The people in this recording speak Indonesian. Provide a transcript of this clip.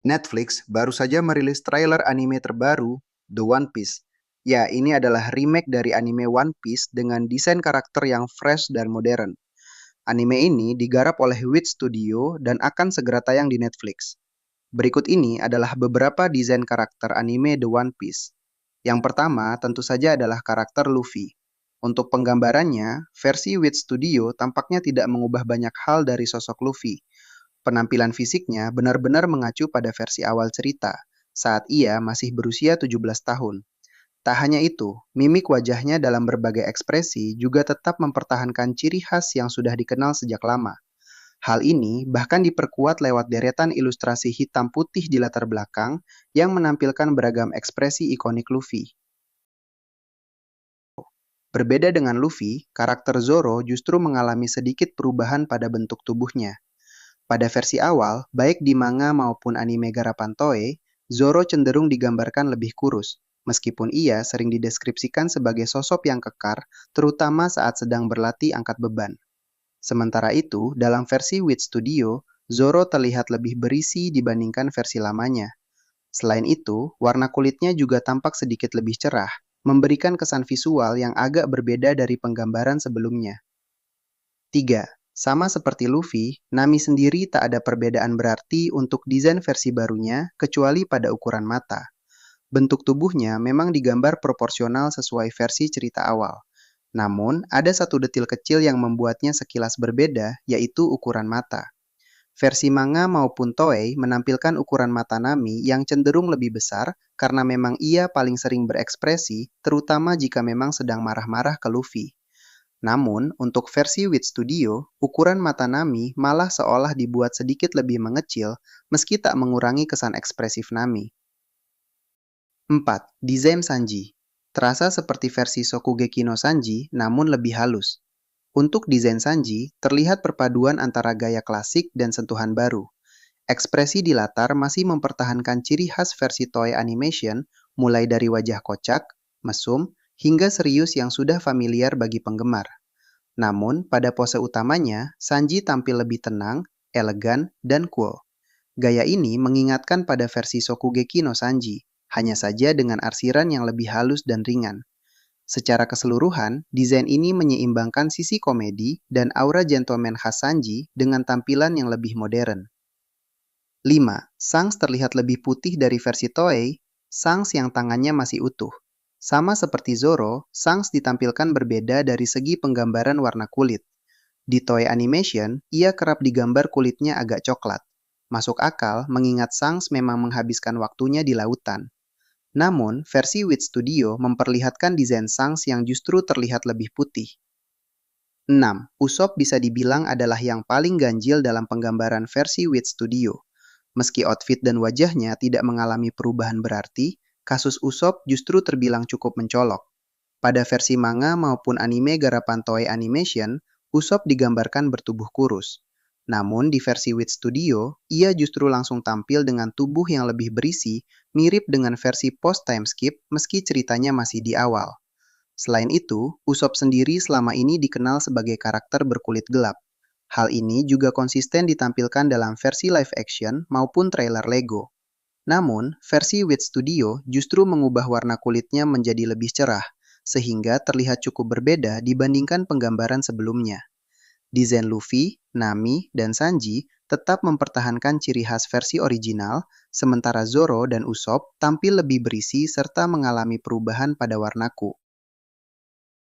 Netflix baru saja merilis trailer anime terbaru, The One Piece. Ya, ini adalah remake dari anime One Piece dengan desain karakter yang fresh dan modern. Anime ini digarap oleh Wit Studio dan akan segera tayang di Netflix. Berikut ini adalah beberapa desain karakter anime The One Piece. Yang pertama tentu saja adalah karakter Luffy. Untuk penggambarannya, versi Wit Studio tampaknya tidak mengubah banyak hal dari sosok Luffy. Penampilan fisiknya benar-benar mengacu pada versi awal cerita, saat ia masih berusia 17 tahun. Tak hanya itu, mimik wajahnya dalam berbagai ekspresi juga tetap mempertahankan ciri khas yang sudah dikenal sejak lama. Hal ini bahkan diperkuat lewat deretan ilustrasi hitam putih di latar belakang yang menampilkan beragam ekspresi ikonik Luffy. Berbeda dengan Luffy, karakter Zoro justru mengalami sedikit perubahan pada bentuk tubuhnya. Pada versi awal, baik di manga maupun anime garapan Toei, Zoro cenderung digambarkan lebih kurus, meskipun ia sering dideskripsikan sebagai sosok yang kekar, terutama saat sedang berlatih angkat beban. Sementara itu, dalam versi Wit Studio, Zoro terlihat lebih berisi dibandingkan versi lamanya. Selain itu, warna kulitnya juga tampak sedikit lebih cerah, memberikan kesan visual yang agak berbeda dari penggambaran sebelumnya. 3. Sama seperti Luffy, Nami sendiri tak ada perbedaan berarti untuk desain versi barunya kecuali pada ukuran mata. Bentuk tubuhnya memang digambar proporsional sesuai versi cerita awal. Namun, ada satu detil kecil yang membuatnya sekilas berbeda, yaitu ukuran mata. Versi manga maupun Toei menampilkan ukuran mata Nami yang cenderung lebih besar karena memang ia paling sering berekspresi, terutama jika memang sedang marah-marah ke Luffy. Namun, untuk versi Wit Studio, ukuran mata Nami malah seolah dibuat sedikit lebih mengecil meski tak mengurangi kesan ekspresif Nami. 4. Desain Sanji. Terasa seperti versi Shokugeki no Sanji, namun lebih halus. Untuk desain Sanji, terlihat perpaduan antara gaya klasik dan sentuhan baru. Ekspresi di latar masih mempertahankan ciri khas versi Toei Animation, mulai dari wajah kocak, mesum, hingga serius yang sudah familiar bagi penggemar. Namun, pada pose utamanya, Sanji tampil lebih tenang, elegan, dan cool. Gaya ini mengingatkan pada versi Shokugeki no Sanji, hanya saja dengan arsiran yang lebih halus dan ringan. Secara keseluruhan, desain ini menyeimbangkan sisi komedi dan aura gentleman khas Sanji dengan tampilan yang lebih modern. 5. Shanks terlihat lebih putih dari versi Toei, Shanks yang tangannya masih utuh. Sama seperti Zoro, Shanks ditampilkan berbeda dari segi penggambaran warna kulit. Di Toei Animation, ia kerap digambar kulitnya agak coklat. Masuk akal mengingat Shanks memang menghabiskan waktunya di lautan. Namun, versi Wit Studio memperlihatkan desain Shanks yang justru terlihat lebih putih. 6. Usopp bisa dibilang adalah yang paling ganjil dalam penggambaran versi Wit Studio. Meski outfit dan wajahnya tidak mengalami perubahan berarti, kasus Usopp justru terbilang cukup mencolok. Pada versi manga maupun anime garapan Toei Animation, Usopp digambarkan bertubuh kurus. Namun di versi Wit Studio, ia justru langsung tampil dengan tubuh yang lebih berisi, mirip dengan versi post-time skip meski ceritanya masih di awal. Selain itu, Usopp sendiri selama ini dikenal sebagai karakter berkulit gelap. Hal ini juga konsisten ditampilkan dalam versi live action maupun trailer Lego. Namun, versi Wit Studio justru mengubah warna kulitnya menjadi lebih cerah, sehingga terlihat cukup berbeda dibandingkan penggambaran sebelumnya. Desain Luffy, Nami, dan Sanji tetap mempertahankan ciri khas versi original, sementara Zoro dan Usopp tampil lebih berisi serta mengalami perubahan pada warna